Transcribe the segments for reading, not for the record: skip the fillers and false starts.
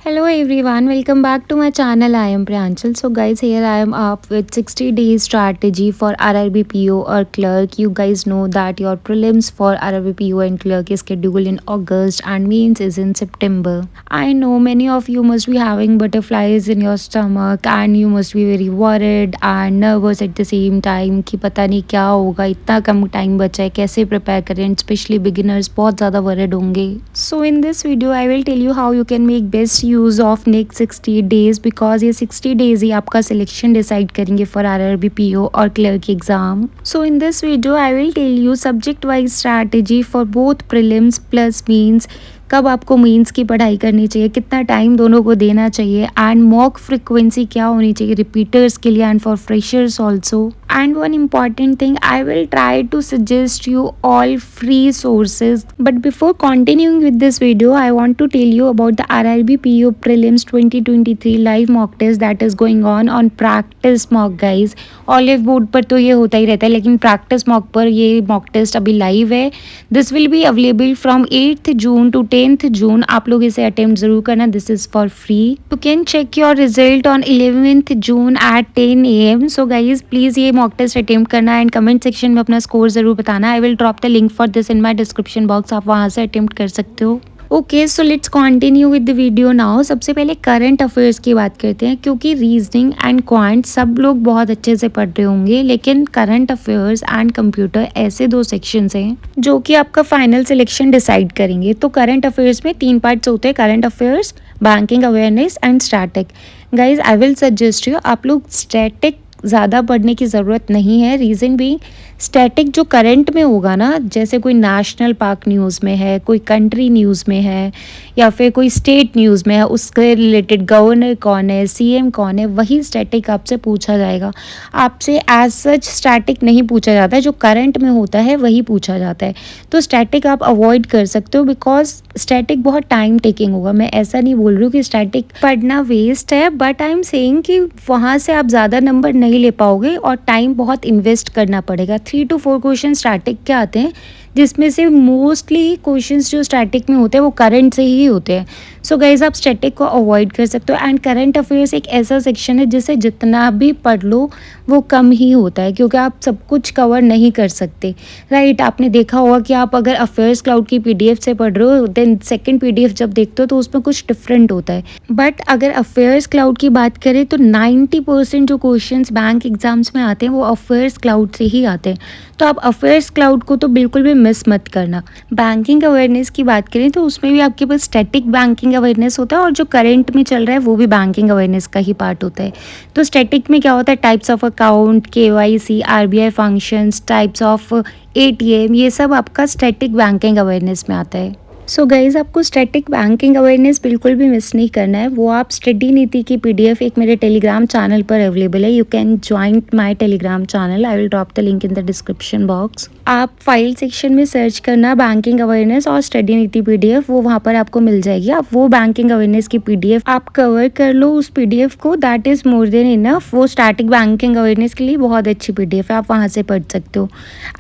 Hello everyone, welcome back to my channel. I am Priyanchal. So guys, here I am up with 60 days strategy for RRBPO or clerk. You guys know that your prelims for RRBPO and clerk is scheduled in August and means is in September. I know many of you must be having butterflies in your stomach and you must be very worried and nervous at the same time कि पता नहीं क्या होगा, इतना कम time बचा है, कैसे prepare करें. स्पेशली बिगिनर्स बहुत ज़्यादा वर्ried होंगे. So in this video I will tell you how you can make best use of next 60 days because ये 60 days ही आपका सिलेक्शन डिसाइड करेंगे फॉर RRB PO और clerk exam. So in this video I will tell you subject wise strategy for both prelims plus means, कब आपको means की पढ़ाई करनी चाहिए, कितना टाइम दोनों को देना चाहिए एंड मॉक फ्रिक्वेंसी क्या होनी चाहिए रिपीटर्स के लिए and for freshers also. And one important thing, I will try to suggest you all free sources. But before continuing with this video, I want to tell you about the RRB PO Prelims 2023 live mock test that is going on practice mock guys. Olive board पर तो ये होता ही रहता है लेकिन practice mock पर ये mock test अभी लाइव है. This will be available from 8th June to 10th June. आप लोग इसे अटेम्प्ट जरूर करना. This is for free. You can check your result on 11th June at 10 AM. So guys please ये mock test attempt करना and comment section में अपना score ज़रूर बताना. I will drop the link for this in my description box. आप वहाँ से attempt कर सकते हो. Okay, so let's continue with the video now. सबसे पहले करंट अफेयर्स की बात करते हैं क्योंकि रीजनिंग एंड क्वांट सब लोग बहुत अच्छे से पढ़ रहे होंगे लेकिन करंट अफेयर्स एंड कंप्यूटर ऐसे दो सेक्शंस हैं जो कि आपका फाइनल सिलेक्शन डिसाइड करेंगे. तो करंट अफेयर्स में 3 पार्ट्स होते हैं: current affairs, banking awareness and static. Guys I will suggest you आप लोग स्टैटिक ज़्यादा पढ़ने की ज़रूरत नहीं है. रीज़न भी स्टैटिक जो करंट में होगा ना, जैसे कोई नेशनल पार्क न्यूज़ में है, कोई कंट्री न्यूज़ में है या फिर कोई स्टेट न्यूज़ में है, उसके रिलेटेड गवर्नर कौन है, सीएम कौन है, वही स्टैटिक आपसे पूछा जाएगा. आपसे एज सच स्टैटिक नहीं पूछा जाता है, जो करंट में होता है वही पूछा जाता है. तो स्टैटिक आप अवॉइड कर सकते हो बिकॉज स्टैटिक बहुत टाइम टेकिंग होगा. मैं ऐसा नहीं बोल रही हूँ कि स्टैटिक पढ़ना वेस्ट है, बट आई एम सेइंग कि वहाँ से आप ज़्यादा नंबर नहीं ले पाओगे और टाइम बहुत इन्वेस्ट करना पड़ेगा. 3 to 4 क्वेश्चन स्टैटिक के आते हैं जिसमें से मोस्टली क्वेश्चंस जो स्टैटिक में होते हैं वो करंट से ही होते हैं. सो गाइज आप स्टैटिक को अवॉइड कर सकते हो. एंड करंट अफेयर्स एक ऐसा सेक्शन है जिसे जितना भी पढ़ लो वो कम ही होता है क्योंकि आप सब कुछ कवर नहीं कर सकते. राइट, आपने देखा होगा कि आप अगर अफेयर्स क्लाउड की PDF से पढ़ रहे हो देन सेकेंड PDF जब देखते हो तो उसमें कुछ डिफरेंट होता है. बट अगर अफेयर्स क्लाउड की बात करें तो 90% जो क्वेश्चन बैंक एग्जाम्स में आते हैं वो अफेयर्स क्लाउड से ही आते हैं. तो आप अफेयर्स क्लाउड को तो बिल्कुल भी मिस मत करना. बैंकिंग अवेयरनेस की बात करें तो उसमें भी आपके पास स्टैटिक बैंकिंग अवेयरनेस होता है और जो करंट में चल रहा है वो भी बैंकिंग अवेयरनेस का ही पार्ट होता है. तो स्टैटिक में क्या होता है, types of account, KYC, RBI functions, types of ATM, ये सब आपका स्टैटिक बैंकिंग अवेयरनेस में आता है. सो गाइज आपको स्टैटिक बैंकिंग अवेयरनेस बिल्कुल भी मिस नहीं करना है. वो आप स्टडी नीति की PDF एक मेरे टेलीग्राम चैनल पर अवेलेबल है. You can join my Telegram channel. I will drop the link in the description box. आप फाइल सेक्शन में सर्च करना बैंकिंग अवेयरनेस और स्टडी नीति PDF, वो वहाँ पर आपको मिल जाएगी. आप वो बैंकिंग अवेयरनेस की PDF आप कवर कर लो उस PDF को, that is more than enough. वो स्टैटिक बैंकिंग अवेयरनेस के लिए बहुत अच्छी PDF है, आप वहाँ से पढ़ सकते हो.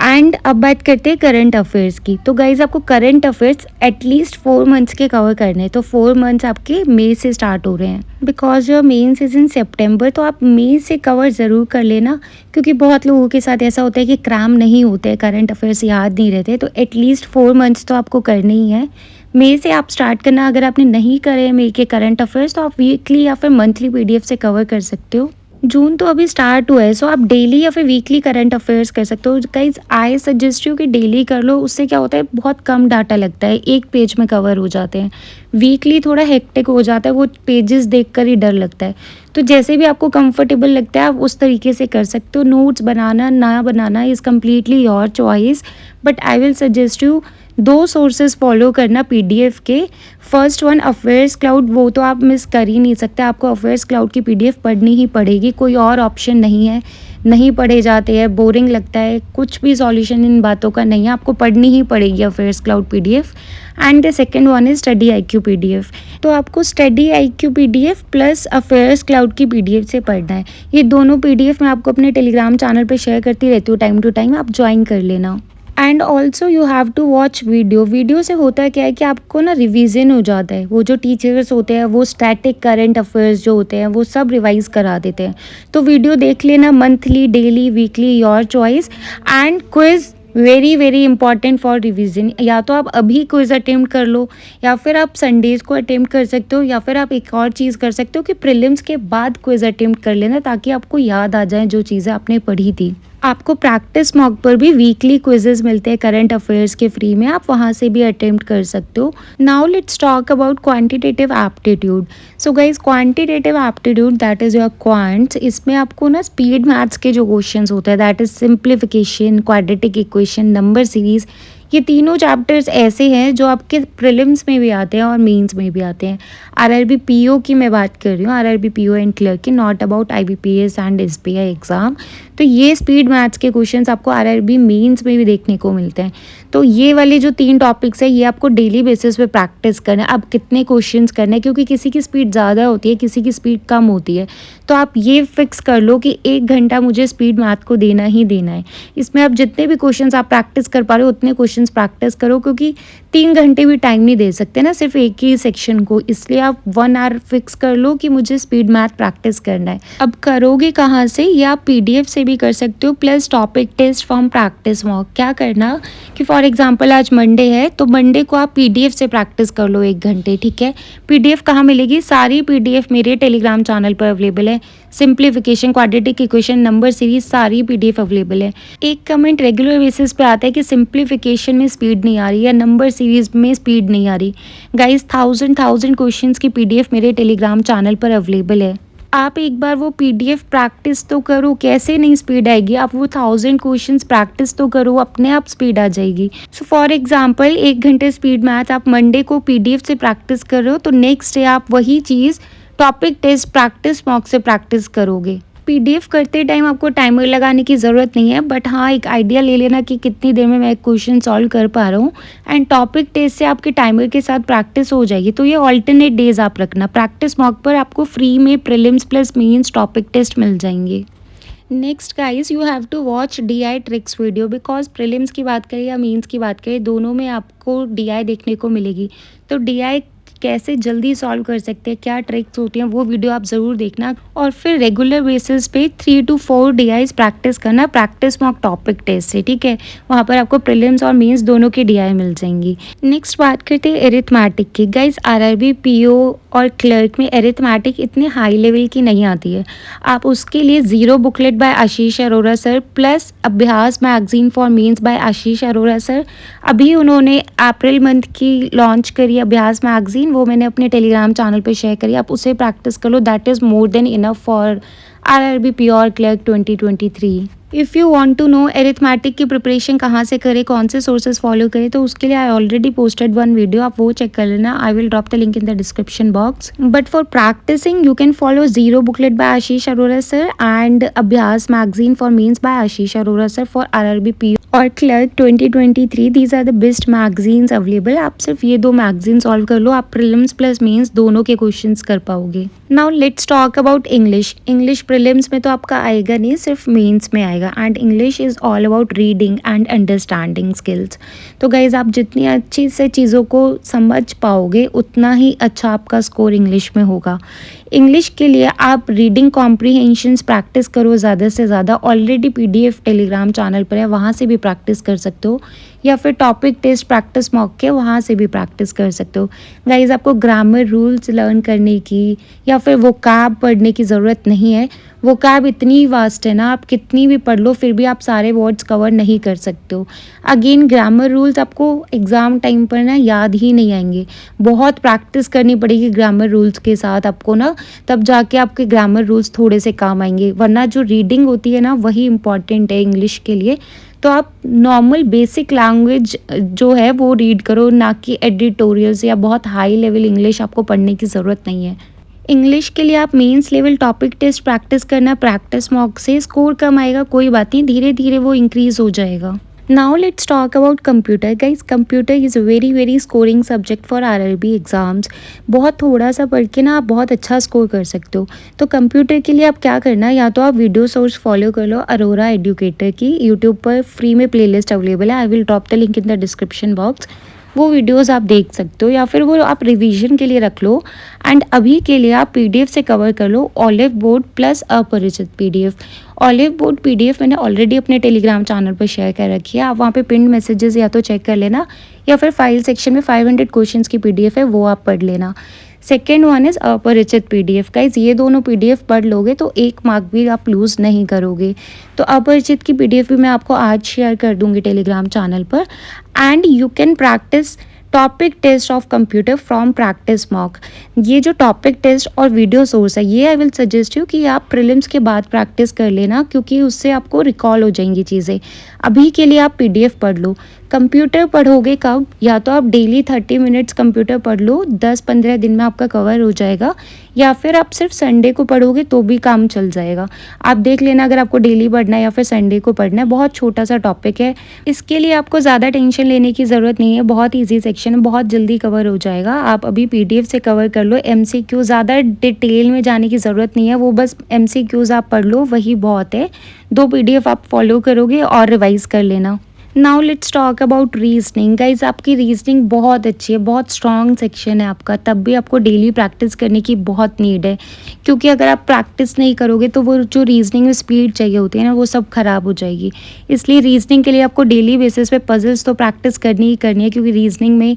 एंड अब बात करते हैं करंट अफेयर्स की. तो गाइज आपको करंट अफेयर्स एटलीस्ट 4 मंथ्स के कवर करने हैं. तो 4 मंथ्स आपके मई से स्टार्ट हो रहे हैं because your mains is in September. तो आप मई से कवर ज़रूर कर लेना क्योंकि बहुत लोगों के साथ ऐसा होता है कि क्रैम नहीं होते हैं, करंट अफेयर्स याद नहीं रहते. तो एटलीस्ट 4 मंथ्स तो आपको करने ही है. मई से आप स्टार्ट करना. अगर आपने नहीं करे मई के करंट अफेयर्स तो आप वीकली या फिर मंथली PDF से कवर कर सकते हो. जून तो अभी स्टार्ट हुआ है सो आप डेली या फिर वीकली करंट अफेयर्स कर सकते हो. गाइज आई सजेस्ट यू कि डेली कर लो. उससे क्या होता है, बहुत कम डाटा लगता है, एक पेज में कवर हो जाते हैं. वीकली थोड़ा हेक्टिक हो जाता है, वो पेजेस देखकर ही डर लगता है. तो जैसे भी आपको कंफर्टेबल लगता है आप उस तरीके से कर सकते हो. नोट्स बनाना ना बनाना is completely your choice, but I will suggest you 2 sources follow करना PDF के. फर्स्ट वन अफेयर्स क्लाउड, वो तो आप मिस कर ही नहीं सकते. आपको अफेयर्स क्लाउड की PDF पढ़नी ही पड़ेगी, कोई और ऑप्शन नहीं है. नहीं पढ़े जाते हैं, बोरिंग लगता है, कुछ भी सॉल्यूशन इन बातों का नहीं है, आपको पढ़नी ही पड़ेगी affairs cloud PDF. And the second one is study IQ PDF. तो आपको study IQ PDF plus affairs cloud की PDF से पढ़ना है. ये दोनों PDF मैं आपको अपने टेलीग्राम चैनल पर शेयर करती रहती हूँ टाइम टू टाइम, आप ज्वाइन कर लेना. And also you have to watch video से होता है क्या है कि आपको ना रिवीजन हो जाता है। वो जो टीचर्स होते हैं वो स्टैटिक करंट अफेयर्स जो होते हैं वो सब रिवाइज करा देते हैं। तो वीडियो देख लेना monthly, daily, weekly, your choice. And quiz very very important for revision. या तो आप अभी क्विज अटेम्प्ट कर लो, या फिर आप संडेज़ को अटेम्प्ट कर सकते हो, या फिर आप एक और चीज़ कर सकते हो कि प्रीलिम्स के बाद क्विज अटेम्प्ट कर लेना, ताकि आपको याद आ जाए जो चीज़ें आपने पढ़ी थी। आपको प्रैक्टिस मॉक पर भी वीकली क्विजेस मिलते हैं करंट अफेयर्स के फ्री में, आप वहाँ से भी अटेम्प्ट कर सकते हो। Now let's talk about quantitative aptitude. So guys, quantitative aptitude that is your quants. इसमें आपको ना स्पीड मैथ्स के जो क्वेश्चंस होते हैं, that is simplification, quadratic equation, number series, ये तीनों चैप्टर्स ऐसे हैं जो आपके प्रीलिम्स में भी आते हैं और मेंस में भी आते हैं। आरआरबी पीओ की मैं बात कर रही हूँ, आरआरबी पीओ एंड क्लर्क की, not about IBPS and SBI exam. तो ये स्पीड मैथ्स के क्वेश्चंस आपको आरआरबी मेंस में भी देखने को मिलते हैं। तो ये वाले जो 3 टॉपिक्स है ये आपको डेली बेसिस पे प्रैक्टिस करना है। अब कितने क्वेश्चंस करने हैं, क्योंकि किसी की स्पीड ज़्यादा होती है, किसी की स्पीड कम होती है। तो आप ये फिक्स कर लो कि 1 घंटा मुझे स्पीड मैथ को देना ही देना है। इसमें आप जितने भी क्वेश्चंस आप प्रैक्टिस कर पा रहे हो उतने क्वेश्चंस प्रैक्टिस करो, क्योंकि 3 घंटे भी टाइम नहीं दे सकते ना सिर्फ एक ही सेक्शन को। इसलिए आप 1 आवर फिक्स कर लो कि मुझे स्पीड मैथ प्रैक्टिस करना है। अब करोगे कहाँ से, ये आप पीडीएफ से भी कर सकते हो, plus topic test from practice mock. क्या करना कि फॉर एग्जांपल आज मंडे है, तो मंडे को आप पीडीएफ से प्रैक्टिस कर लो 1 घंटे, ठीक है। पीडीएफ कहाँ मिलेगी, सारी पीडीएफ मेरे टेलीग्राम चैनल पर अवेलेबल है। Simplification, quadratic equation, number series, सारी पीडीएफ अवेलेबल है। एक कमेंट रेगुलर बेसिस पे आता है कि सिंप्लीफिकेशन में स्पीड नहीं आ रही या नंबर सीरीज में स्पीड नहीं आ रही। गाइस, 1000 क्वेश्चंस की पीडीएफ मेरे टेलीग्राम चैनल पर अवेलेबल है। आप एक बार वो पीडीएफ प्रैक्टिस तो करो, कैसे नहीं स्पीड आएगी। आप वो 1000 क्वेश्चंस प्रैक्टिस तो करो, अपने आप स्पीड आ जाएगी। सो फॉर एग्जांपल 1 घंटे स्पीड मैथ आप मंडे को पीडीएफ से प्रैक्टिस कर रहे हो, तो नेक्स्ट डे आप वही चीज़ टॉपिक टेस्ट प्रैक्टिस मॉक से प्रैक्टिस करोगे। पीडीएफ करते टाइम आपको टाइमर लगाने की ज़रूरत नहीं है, बट हाँ एक आइडिया ले लेना कि कितनी देर में मैं क्वेश्चन सॉल्व कर पा रहा हूँ। एंड टॉपिक टेस्ट से आपके टाइमर के साथ प्रैक्टिस हो जाएगी। तो ये ऑल्टरनेट डेज आप रखना। प्रैक्टिस मॉक पर आपको फ्री में prelims plus mains topic test मिल जाएंगे। Next guys, you have to watch DI tricks video, because prelims की बात करें या मेंस की बात करें, दोनों में आपको डीआई देखने को मिलेगी। तो डीआई कैसे जल्दी सॉल्व कर सकते हैं, क्या ट्रिक्स होती हैं, वो वीडियो आप ज़रूर देखना। और फिर रेगुलर बेसिस पे 3 to 4 डीआईज प्रैक्टिस करना प्रैक्टिस मॉक टॉपिक टेस्ट से, ठीक है। वहाँ पर आपको प्रीलिम्स और मेंस दोनों की डीआई मिल जाएंगी। नेक्स्ट बात करते हैं एरिथमेटिक की। गाइस, आरआरबी पीओ और क्लर्क में एरिथमेटिक इतने हाई लेवल की नहीं आती है। आप उसके लिए zero booklet by Ashish Arora sir plus Abhyas magazine for mains by Ashish Arora sir, अभी उन्होंने अप्रैल मंथ की लॉन्च करी अभ्यास मैगजीन, वो मैंने अपने टेलीग्राम चैनल पे शेयर करी, आप उसे प्रैक्टिस कर लो। That is more than enough for RRB PO और clerk 2023। If you want to know arithmetic की प्रिपरेशन कहाँ से करें, कौन से सोर्सेज फॉलो करें, तो उसके लिए आई ऑलरेडी पोस्टेड 1 वीडियो, आप वो चेक कर लेना। I will drop the link in the description box. But for practicing you can follow zero booklet by Ashish Arora sir and Abhyas magazine for mains by Ashish Arora sir for RRB PO और clerk 2023। These are the best magazines available. आप सिर्फ ये 2 magazine solve कर लो, आप prelims plus mains दोनों के questions कर पाओगे। Now let's talk about English. English prelims में तो आपका आएगा नहीं, सिर्फ मेंस में आएगा। And English is all about reading and understanding skills. तो गाइज, आप जितनी अच्छी से चीज़ों को समझ पाओगे उतना ही अच्छा आपका स्कोर इंग्लिश में होगा। इंग्लिश के लिए आप रीडिंग कॉम्प्रीहेंशंस प्रैक्टिस करो ज़्यादा से ज़्यादा। ऑलरेडी पीडीएफ टेलीग्राम चैनल पर है, वहाँ से भी प्रैक्टिस कर सकते हो, या फिर टॉपिक टेस्ट प्रैक्टिस मॉक के वहाँ से भी प्रैक्टिस कर सकते हो। गाइज, आपको ग्रामर रूल्स लर्न करने की या फिर वोकैब पढ़ने की ज़रूरत नहीं है। वोकैब इतनी वास्ट है ना, आप कितनी भी पढ़ लो फिर भी आप सारे वर्ड्स कवर नहीं कर सकते हो। अगेन ग्रामर रूल्स आपको एग्ज़ाम टाइम पर ना याद ही नहीं आएंगे, बहुत प्रैक्टिस करनी पड़ेगी ग्रामर रूल्स के साथ आपको ना, तब जाके आपके ग्रामर रूल्स थोड़े से काम आएंगे। वरना जो रीडिंग होती है ना वही इम्पॉर्टेंट है इंग्लिश के लिए। तो आप नॉर्मल बेसिक लैंग्वेज जो है वो रीड करो, ना कि एडिटोरियल्स या बहुत हाई लेवल इंग्लिश आपको पढ़ने की ज़रूरत नहीं है। इंग्लिश के लिए आप mains level topic test practice करना प्रैक्टिस मॉक से। स्कोर कम आएगा कोई बात नहीं, धीरे धीरे वो इंक्रीज़ हो जाएगा। Now let's talk about computer. Guys, computer is a very scoring subject for RRB exams. बहुत थोड़ा सा पढ़ के ना आप बहुत अच्छा स्कोर कर सकते हो. तो कंप्यूटर के लिए आप क्या करना है, या तो आप वीडियो सोर्स फॉलो कर लो अरोरा एडुकेटर की. यूट्यूब पर फ्री में प्लेलिस्ट अवेलेबल है. आई will drop the link in the description box. वो वीडियोस आप देख सकते हो, या फिर वो आप रिवीजन के लिए रख लो. एंड अभी के लिए आप पीडीएफ से कवर कर लो ऑलिव बोर्ड प्लस अपरिचित पीडीएफ. ऑलिव बोर्ड पीडीएफ मैंने ऑलरेडी अपने टेलीग्राम चैनल पर शेयर कर रखी है. आप वहाँ पे पिन मैसेजेस या तो चेक कर लेना, या फिर फाइल सेक्शन में 500 क्वेश्चंस की पीडीएफ है, वो आप पढ़ लेना. सेकेंड वन इज़ अपरिचित पीडीएफ. गाइज, ये दोनों पीडीएफ पढ़ लोगे तो 1 मार्क भी आप लूज़ नहीं करोगे. तो अपरिचित की पीडीएफ भी मैं आपको आज शेयर कर दूंगी टेलीग्राम चैनल पर. And you can practice topic test of computer from practice mock. ये जो टॉपिक टेस्ट और वीडियो सोर्स है, ये आई विल सजेस्ट यू कि आप प्रीलिम्स के बाद प्रैक्टिस कर लेना, क्योंकि उससे आपको रिकॉल हो जाएंगी चीज़ें. अभी के लिए आप पीडीएफ पढ़ लो. कंप्यूटर पढ़ोगे कब, या तो आप डेली 30 मिनट्स कंप्यूटर पढ़ लो, 10-15 दिन में आपका कवर हो जाएगा. या फिर आप सिर्फ संडे को पढ़ोगे तो भी काम चल जाएगा. आप देख लेना, अगर आपको डेली पढ़ना है या फिर संडे को पढ़ना है. बहुत छोटा सा टॉपिक है, इसके लिए आपको ज़्यादा टेंशन लेने की ज़रूरत नहीं है. बहुत ईजी सेक्शन है, बहुत जल्दी कवर हो जाएगा. आप अभी पीडीएफ से कवर कर लो. एमसीक्यू ज़्यादा डिटेल में जाने की ज़रूरत नहीं है, वो बस एमसीक्यूज़ आप पढ़ लो, वही बहुत है. 2 पीडीएफ आप फॉलो करोगे और रिवाइज़ कर लेना. Now let's talk about reasoning. Guys, आपकी रीजनिंग बहुत अच्छी है, बहुत स्ट्रॉन्ग सेक्शन है आपका. तब भी आपको डेली प्रैक्टिस करने की बहुत नीड है, क्योंकि अगर आप प्रैक्टिस नहीं करोगे तो वो जो रीजनिंग में स्पीड चाहिए होती है ना, वो सब ख़राब हो जाएगी. इसलिए रीजनिंग के लिए आपको डेली बेसिस पे पजल्स तो प्रैक्टिस करनी ही करनी है, क्योंकि रीजनिंग में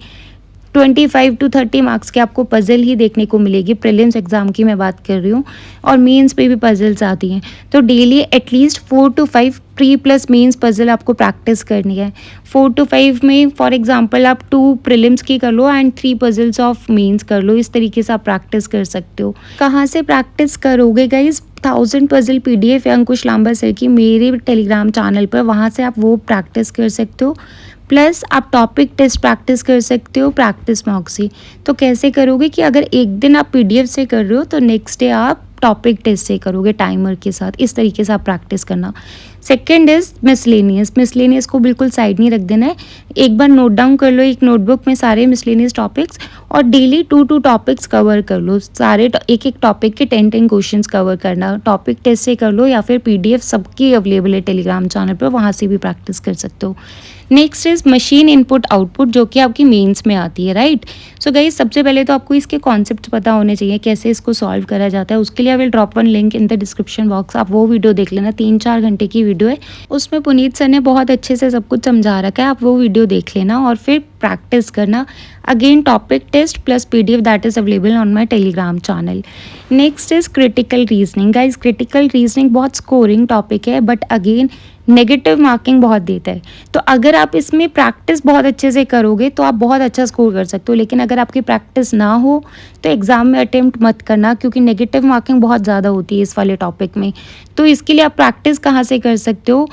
25 to 30 मार्क्स के आपको पजल ही देखने को मिलेगी. प्रीलिम्स एग्जाम की मैं बात कर रही हूँ, और मेंस पे भी पजल्स आती हैं. तो daily at least 4 to 5 pre plus mains puzzle आपको प्रैक्टिस करनी है. 4 to 5 में फॉर एग्जांपल आप 2 प्रीलिम्स की कर लो एंड 3 पजल्स ऑफ मेंस कर लो. इस तरीके से आप प्रैक्टिस कर सकते हो. कहाँ से प्रैक्टिस करोगे गाइज? 1000 पजल पीडीएफ है अंकुश लांबा सर की मेरे टेलीग्राम चैनल पर, वहाँ से आप वो प्रैक्टिस कर सकते हो. प्लस आप टॉपिक टेस्ट प्रैक्टिस कर सकते हो प्रैक्टिस मॉक से. तो कैसे करोगे कि अगर एक दिन आप पीडीएफ से कर रहे हो तो नेक्स्ट डे आप टॉपिक टेस्ट से करोगे टाइमर के साथ. इस तरीके से आप प्रैक्टिस करना. Second is miscellaneous. मिसलेनियस को बिल्कुल साइड नहीं रख देना है. एक बार नोट डाउन कर लो एक नोटबुक में सारे मिसलेनियस टॉपिक्स, और डेली 2 टॉपिक्स कवर कर लो. सारे एक टॉपिक के 10 क्वेश्चंस कवर करना. टॉपिक टेस्ट से कर लो, या फिर पीडीएफ सबकी अवेलेबल है टेलीग्राम चैनल पर, वहाँ से भी प्रैक्टिस कर सकते हो. Next is machine input output, जो कि आपकी मेंस में आती है, राइट. सो गाइज, सबसे पहले तो आपको इसके कॉन्सेप्ट पता होने चाहिए, कैसे इसको सॉल्व करा जाता है. उसके लिए आई will drop one link in the description box. आप वो वीडियो देख लेना, 3-4 घंटे की वीडियो है. उसमें पुनीत सर ने बहुत अच्छे से सब कुछ समझा रखा है. आप वो वीडियो देख लेना और फिर प्रैक्टिस करना. Again topic test plus PDF that is available on my Telegram channel. Next is critical reasoning. Guys, critical reasoning बहुत स्कोरिंग टॉपिक है, बट अगेन नेगेटिव मार्किंग बहुत देता है. तो अगर आप इसमें प्रैक्टिस बहुत अच्छे से करोगे तो आप बहुत अच्छा स्कोर कर सकते हो. लेकिन अगर आपकी प्रैक्टिस ना हो तो एग्ज़ाम में अटेम्प्ट मत करना, क्योंकि नेगेटिव मार्किंग बहुत ज़्यादा होती है इस वाले टॉपिक में. तो इसके लिए आप प्रैक्टिस कहाँ से कर सकते हो?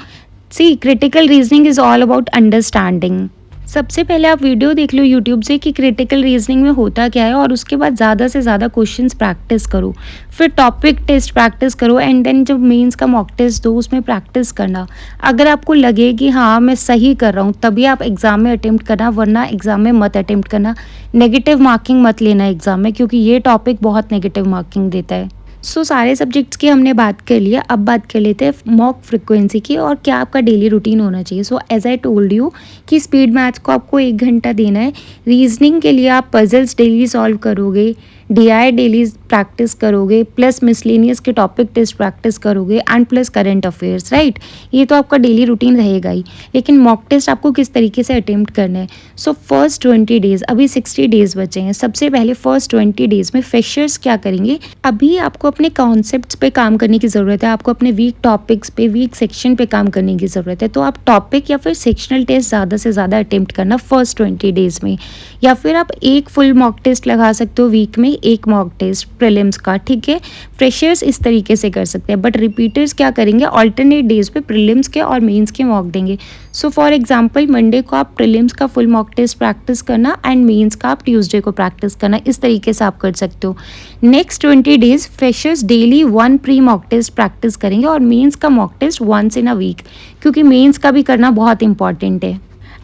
See, critical reasoning is all about understanding. सबसे पहले आप वीडियो देख लो यूट्यूब से कि क्रिटिकल रीजनिंग में होता क्या है, और उसके बाद ज़्यादा से ज़्यादा क्वेश्चंस प्रैक्टिस करो. फिर टॉपिक टेस्ट प्रैक्टिस करो, एंड देन जब मेंस का मॉक टेस्ट दो उसमें प्रैक्टिस करना. अगर आपको लगे कि हाँ मैं सही कर रहा हूँ, तभी आप एग्ज़ाम में अटेम्प्ट करना, वरना एग्ज़ाम में मत अटेम्प्ट करना. नेगेटिव मार्किंग मत लेना एग्ज़ाम में, क्योंकि ये टॉपिक बहुत नेगेटिव मार्किंग देता है. सो सारे सब्जेक्ट्स की हमने बात कर लिया. अब बात कर लेते हैं मॉक फ्रिक्वेंसी की, और क्या आपका डेली रूटीन होना चाहिए. So as I told you कि स्पीड मैथ्स को आपको 1 घंटा देना है. रीजनिंग के लिए आप पजल्स डेली सॉल्व करोगे, डीआई डेली प्रैक्टिस करोगे, प्लस मिसलेनियस के टॉपिक टेस्ट प्रैक्टिस करोगे, and plus current affairs, right. ये तो आपका डेली रूटीन रहेगा ही. लेकिन मॉक टेस्ट आपको किस तरीके से अटेम्प्ट करना है. सो फर्स्ट 20 डेज़, अभी 60 डेज़ बचे हैं. सबसे पहले फर्स्ट 20 डेज़ में फ्रेशर्स क्या करेंगे, अभी आपको अपने कॉन्सेप्ट्स पे काम करने की ज़रूरत है. आपको अपने वीक टॉपिक्स पे, वीक सेक्शन पे काम करने की ज़रूरत है. तो आप टॉपिक या फिर सेक्शनल टेस्ट ज़्यादा से ज़्यादा अटेम्प्ट करना फर्स्ट 20 डेज़ में. या फिर आप एक फुल मॉक टेस्ट लगा सकते हो वीक में, ही एक मॉक टेस्ट प्रीलिम्स का, ठीक है। फ्रेशर्स इस तरीके से कर सकते हैं, बट रिपीटर्स क्या करेंगे, ऑल्टरनेट डेज पे प्रीलिम्स के और मेंस के मॉक देंगे। सो फॉर एग्जांपल मंडे को आप प्रीलिम्स का फुल मॉक टेस्ट प्रैक्टिस करना एंड मेंस का आप ट्यूसडे को प्रैक्टिस करना, इस तरीके से आप कर सकते हो। Next 20 days freshers daily 1 pre mock test practice करेंगे और मेंस का mock test once in a week, क्योंकि मेंस का भी करना बहुत इंपॉर्टेंट है।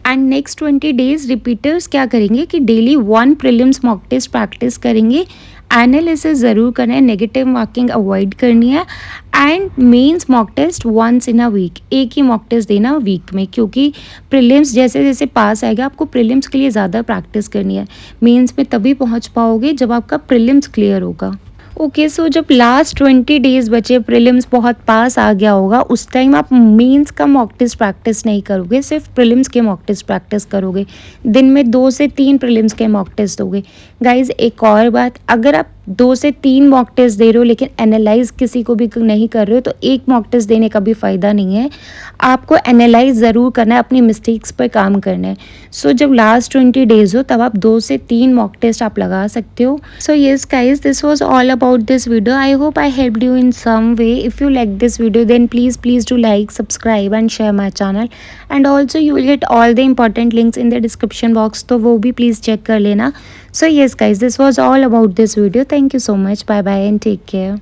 एंड नेक्स्ट 20 डेज रिपीटर्स क्या करेंगे कि daily 1 prelims mock test practice करेंगे, एनालिसिस ज़रूर करना है, नेगेटिव मार्किंग अवॉइड करनी है and mains mock test once in a week, एक ही मॉक टेस्ट देना वीक में, क्योंकि प्रीलिम्स जैसे जैसे पास आएगा आपको प्रीलिम्स के लिए ज़्यादा प्रैक्टिस करनी है। मेंस में तभी पहुंच पाओगे जब आपका प्रीलिम्स क्लियर होगा। ओके सो जब लास्ट 20 डेज़ बचे, प्रीलिम्स बहुत पास आ गया होगा, उस टाइम आप मेंस का मॉक टेस्ट प्रैक्टिस नहीं करोगे, सिर्फ प्रीलिम्स के मॉक टेस्ट प्रैक्टिस करोगे। दिन में 2 से 3 प्रीलिम्स के मॉक टेस्ट दोगे। गाइज एक और बात, अगर आप 2 से 3 मॉक टेस्ट दे रहे हो लेकिन एनालाइज किसी को भी नहीं कर रहे हो, तो एक मॉक टेस्ट देने का भी फ़ायदा नहीं है। आपको एनालाइज ज़रूर करना है, अपनी मिस्टेक्स पर काम करना है। सो जब लास्ट 20 डेज़ हो तब आप 2 से 3 मॉक टेस्ट आप लगा सकते हो। So yes guys, this was all about this video. I hope I helped you in some way. If you like this video, then please do like, subscribe and share my channel. And also you will get all the important links in the description box, तो वो भी please check कर लेना. So yes guys, this was all about this video. Thank you so much. Bye bye and take care.